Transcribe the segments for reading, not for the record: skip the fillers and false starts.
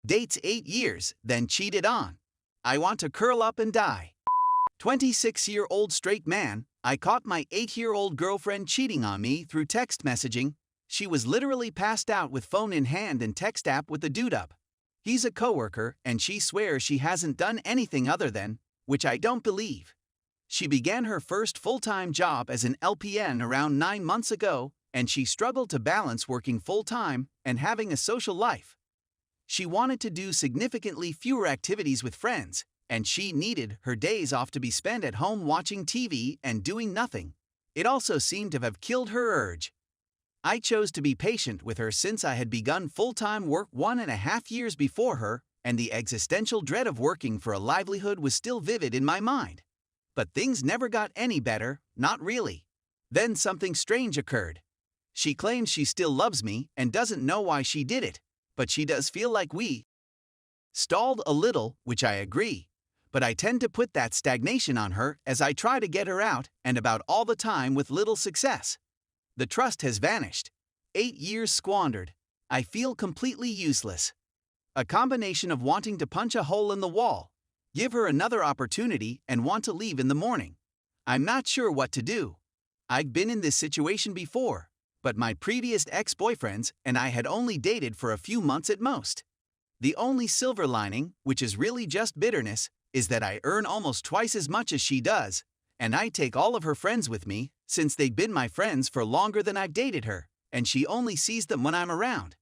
Dates 8 years, then cheated on. I want to curl up and die. 26-year-old straight man, I caught my 8-year-old girlfriend cheating on me through text messaging. She was literally passed out with phone in hand and text app with the dude up. He's a coworker and she swears she hasn't done anything other than, which I don't believe. She began her first full-time job as an LPN around 9 months ago, and she struggled to balance working full-time and having a social life. She wanted to do significantly fewer activities with friends, and she needed her days off to be spent at home watching TV and doing nothing. It also seemed to have killed her urge. I chose to be patient with her since I had begun full-time work 1.5 years before her, and the existential dread of working for a livelihood was still vivid in my mind. But things never got any better, not really. Then something strange occurred. She claims she still loves me and doesn't know why she did it, but she does feel like we stalled a little, which I agree. But I tend to put that stagnation on her as I try to get her out and about all the time with little success. The trust has vanished. 8 years squandered. I feel completely useless. A combination of wanting to punch a hole in the wall, give her another opportunity, and want to leave in the morning. I'm not sure what to do. I've been in this situation before, but my previous ex-boyfriends and I had only dated for a few months at most. The only silver lining, which is really just bitterness, is that I earn almost twice as much as she does, and I take all of her friends with me, since they've been my friends for longer than I've dated her, and she only sees them when I'm around.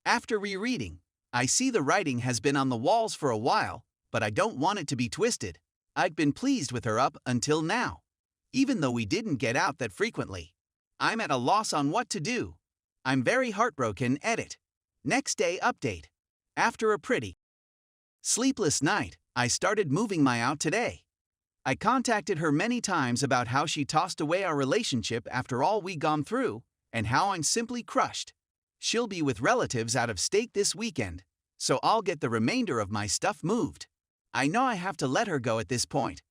After rereading, I see the writing has been on the walls for a while, but I don't want it to be twisted. I've been pleased with her up until now, even though we didn't get out that frequently. I'm at a loss on what to do. I'm very heartbroken. Edit. Next day update. After a pretty sleepless night, I started moving my out today. I contacted her many times about how she tossed away our relationship after all we gone through, and how I'm simply crushed. She'll be with relatives out of state this weekend, so I'll get the remainder of my stuff moved. I know I have to let her go at this point.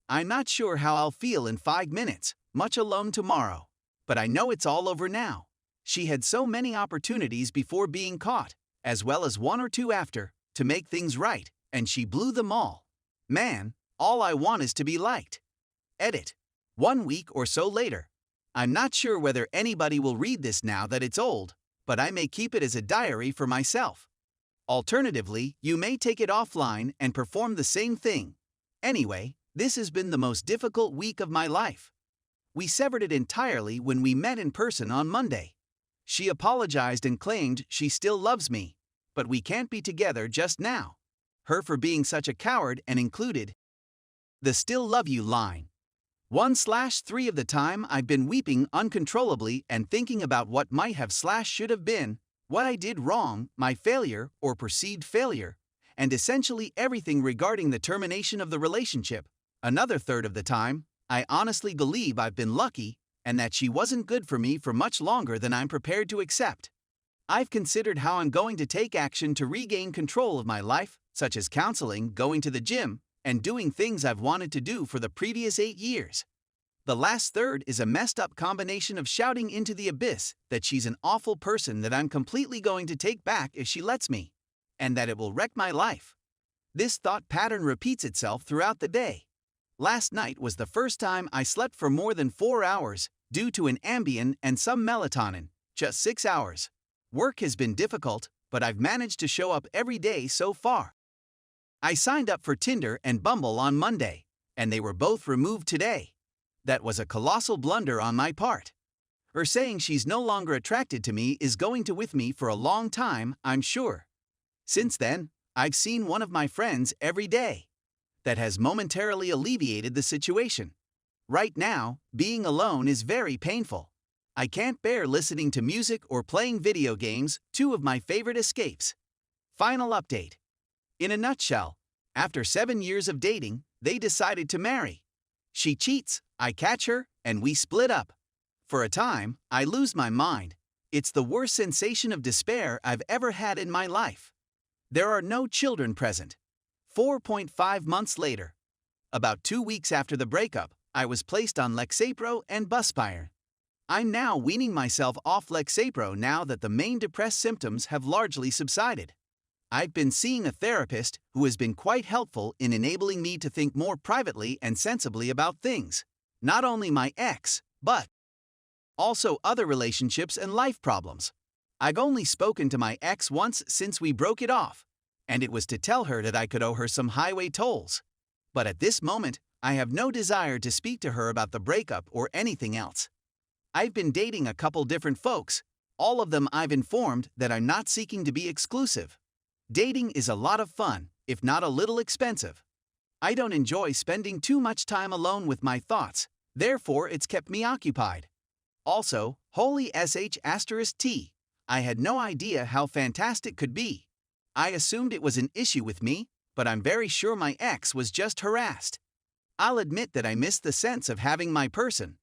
I'm not sure how I'll feel in 5 minutes, much alone tomorrow. But I know it's all over now. She had so many opportunities before being caught, as well as 1 or 2 after, to make things right, and she blew them all. Man, all I want is to be liked. Edit. 1 week or so later. I'm not sure whether anybody will read this now that it's old, but I may keep it as a diary for myself. Alternatively, you may take it offline and perform the same thing. Anyway, this has been the most difficult week of my life. We severed it entirely when we met in person on Monday. She apologized and claimed she still loves me, but we can't be together just now. Her for being such a coward and included the "still love you" line. 1/3 of the time I've been weeping uncontrollably and thinking about what might have / should have been, what I did wrong, my failure or perceived failure, and essentially everything regarding the termination of the relationship. Another third of the time, I honestly believe I've been lucky and that she wasn't good for me for much longer than I'm prepared to accept. I've considered how I'm going to take action to regain control of my life, such as counseling, going to the gym, and doing things I've wanted to do for the previous 8 years. The last third is a messed up combination of shouting into the abyss that she's an awful person that I'm completely going to take back if she lets me, and that it will wreck my life. This thought pattern repeats itself throughout the day. Last night was the first time I slept for more than 4 hours, due to an Ambien and some melatonin, just 6 hours. Work has been difficult, but I've managed to show up every day so far. I signed up for Tinder and Bumble on Monday, and they were both removed today. That was a colossal blunder on my part. Her saying she's no longer attracted to me is going to with me for a long time, I'm sure. Since then, I've seen one of my friends every day. That has momentarily alleviated the situation. Right now, being alone is very painful. I can't bear listening to music or playing video games, 2 of my favorite escapes. Final update. In a nutshell, after 7 years of dating, they decided to marry. She cheats, I catch her, and we split up. For a time, I lose my mind. It's the worst sensation of despair I've ever had in my life. There are no children present. 4.5 months later. About 2 weeks after the breakup, I was placed on Lexapro and Buspire. I'm now weaning myself off Lexapro now that the main depressed symptoms have largely subsided. I've been seeing a therapist who has been quite helpful in enabling me to think more privately and sensibly about things. Not only my ex, but also other relationships and life problems. I've only spoken to my ex once since we broke it off, and it was to tell her that I could owe her some highway tolls. But at this moment, I have no desire to speak to her about the breakup or anything else. I've been dating a couple different folks. All of them I've informed that I'm not seeking to be exclusive. Dating is a lot of fun, if not a little expensive. I don't enjoy spending too much time alone with my thoughts, therefore it's kept me occupied. Also, holy sh*t, I had no idea how fantastic could be. I assumed it was an issue with me, but I'm very sure my ex was just harassed. I'll admit that I miss the sense of having my person.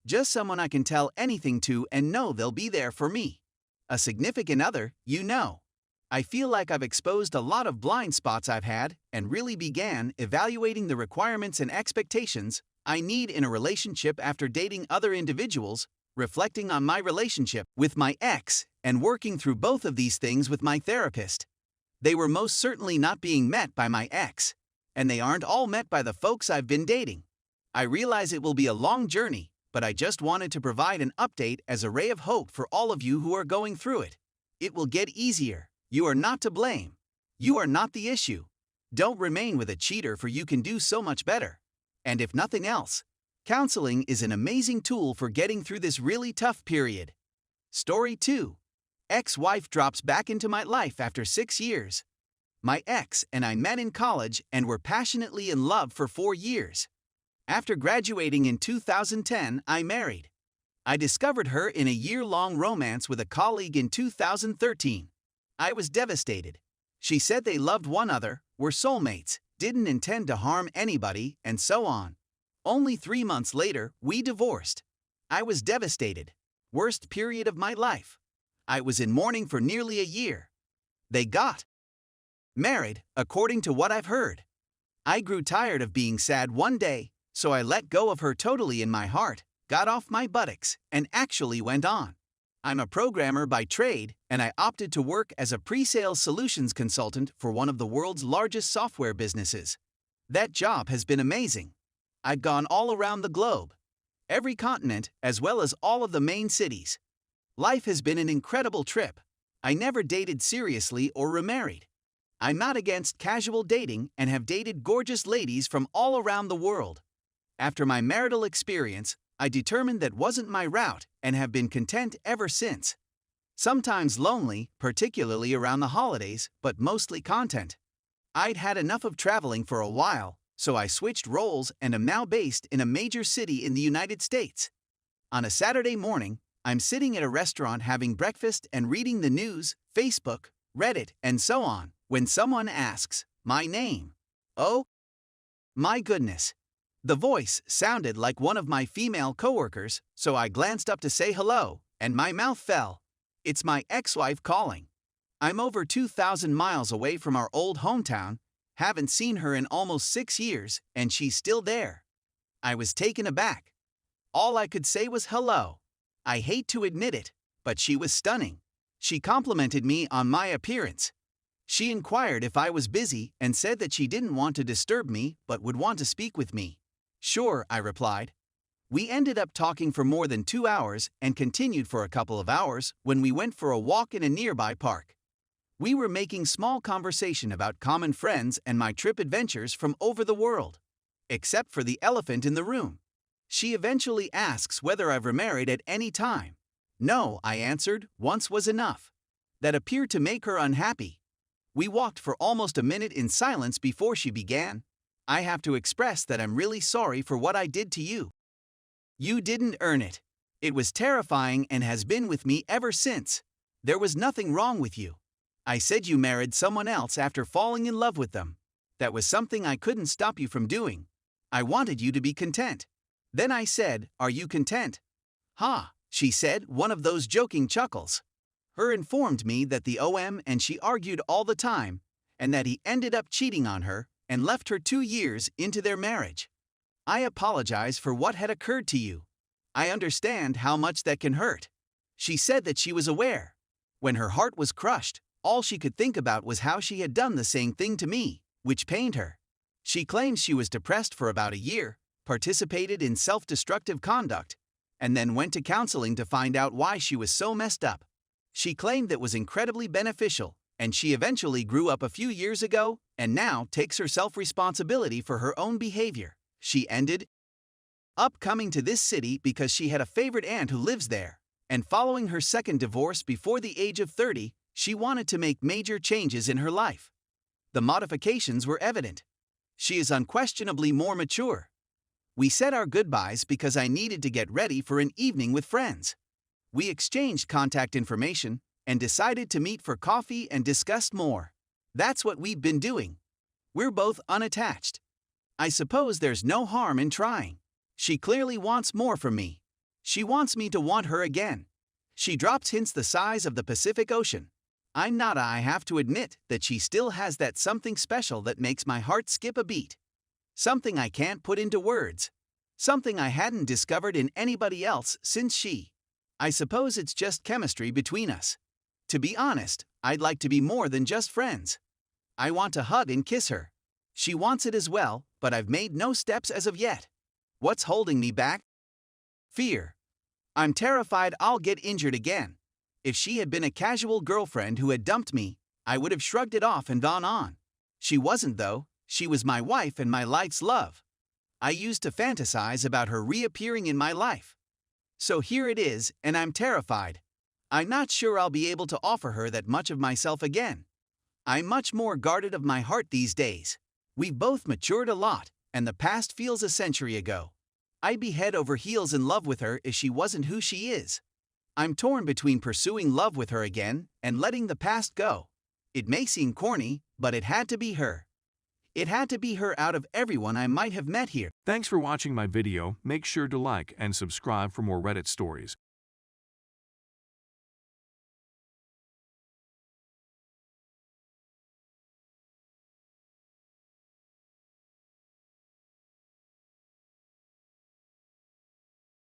Just someone I can tell anything to and know they'll be there for me. A significant other, you know. I feel like I've exposed a lot of blind spots I've had and really began evaluating the requirements and expectations I need in a relationship after dating other individuals, reflecting on my relationship with my ex, and working through both of these things with my therapist. They were most certainly not being met by my ex, and they aren't all met by the folks I've been dating. I realize it will be a long journey, but I just wanted to provide an update as a ray of hope for all of you who are going through it. It will get easier. You are not to blame. You are not the issue. Don't remain with a cheater, for you can do so much better. And if nothing else, counseling is an amazing tool for getting through this really tough period. Story 2. Ex-wife drops back into my life after 6 years. My ex and I met in college and were passionately in love for 4 years. After graduating in 2010, I married. I discovered her in a year-long romance with a colleague in 2013. I was devastated. She said they loved one another, were soulmates, didn't intend to harm anybody, and so on. Only 3 months later, we divorced. I was devastated. Worst period of my life. I was in mourning for nearly a year. They got married, according to what I've heard. I grew tired of being sad one day, so I let go of her totally in my heart, got off my buttocks, and actually went on. I'm a programmer by trade, and I opted to work as a pre-sales solutions consultant for one of the world's largest software businesses. That job has been amazing. I've gone all around the globe, every continent, as well as all of the main cities. Life has been an incredible trip. I never dated seriously or remarried. I'm not against casual dating and have dated gorgeous ladies from all around the world. After my marital experience, I determined that wasn't my route and have been content ever since. Sometimes lonely, particularly around the holidays, but mostly content. I'd had enough of traveling for a while, so I switched roles and am now based in a major city in the United States. On a Saturday morning, I'm sitting at a restaurant having breakfast and reading the news, Facebook, Reddit, and so on, when someone asks my name. Oh, my goodness. The voice sounded like one of my female coworkers, so I glanced up to say hello, and my mouth fell. It's my ex-wife calling. I'm over 2,000 miles away from our old hometown, haven't seen her in almost 6 years, and she's still there. I was taken aback. All I could say was hello. I hate to admit it, but she was stunning. She complimented me on my appearance. She inquired if I was busy and said that she didn't want to disturb me but would want to speak with me. Sure, I replied. We ended up talking for more than 2 hours and continued for a couple of hours when we went for a walk in a nearby park. We were making small conversation about common friends and my trip adventures from over the world. Except for the elephant in the room. She eventually asks whether I've remarried at any time. No, I answered, once was enough. That appeared to make her unhappy. We walked for almost a minute in silence before she began. I have to express that I'm really sorry for what I did to you. You didn't earn it. It was terrifying and has been with me ever since. There was nothing wrong with you. I said you married someone else after falling in love with them. That was something I couldn't stop you from doing. I wanted you to be content. Then I said, are you content? Ha, she said, one of those joking chuckles. Her informed me that the OM and she argued all the time, and that he ended up cheating on her and left her 2 years into their marriage. I apologize for what had occurred to you. I understand how much that can hurt. She said that she was aware. When her heart was crushed, All she could think about was how she had done the same thing to me, which pained her. She claims she was depressed for about a year, participated in self-destructive conduct, and then went to counseling to find out why she was so messed up. She claimed that was incredibly beneficial, and she eventually grew up a few years ago and now takes herself responsibility for her own behavior. She ended up coming to this city because she had a favorite aunt who lives there, and following her second divorce before the age of 30, she wanted to make major changes in her life. The modifications were evident. She is unquestionably more mature. We said our goodbyes because I needed to get ready for an evening with friends. We exchanged contact information and decided to meet for coffee and discuss more. That's what we've been doing. We're both unattached. I suppose there's no harm in trying. She clearly wants more from me. She wants me to want her again. She drops hints the size of the Pacific Ocean. I have to admit that she still has that something special that makes my heart skip a beat. Something I can't put into words. Something I hadn't discovered in anybody else since she. I suppose it's just chemistry between us. To be honest, I'd like to be more than just friends. I want to hug and kiss her. She wants it as well, but I've made no steps as of yet. What's holding me back? Fear. I'm terrified I'll get injured again. If she had been a casual girlfriend who had dumped me, I would have shrugged it off and gone on. She wasn't though. She was my wife and my life's love. I used to fantasize about her reappearing in my life. So here it is, and I'm terrified. I'm not sure I'll be able to offer her that much of myself again. I'm much more guarded of my heart these days. We've both matured a lot, and the past feels a century ago. I'd be head over heels in love with her if she wasn't who she is. I'm torn between pursuing love with her again and letting the past go. It may seem corny, but it had to be her. It had to be her out of everyone I might have met here. Thanks for watching my video. Make sure to like and subscribe for more Reddit stories.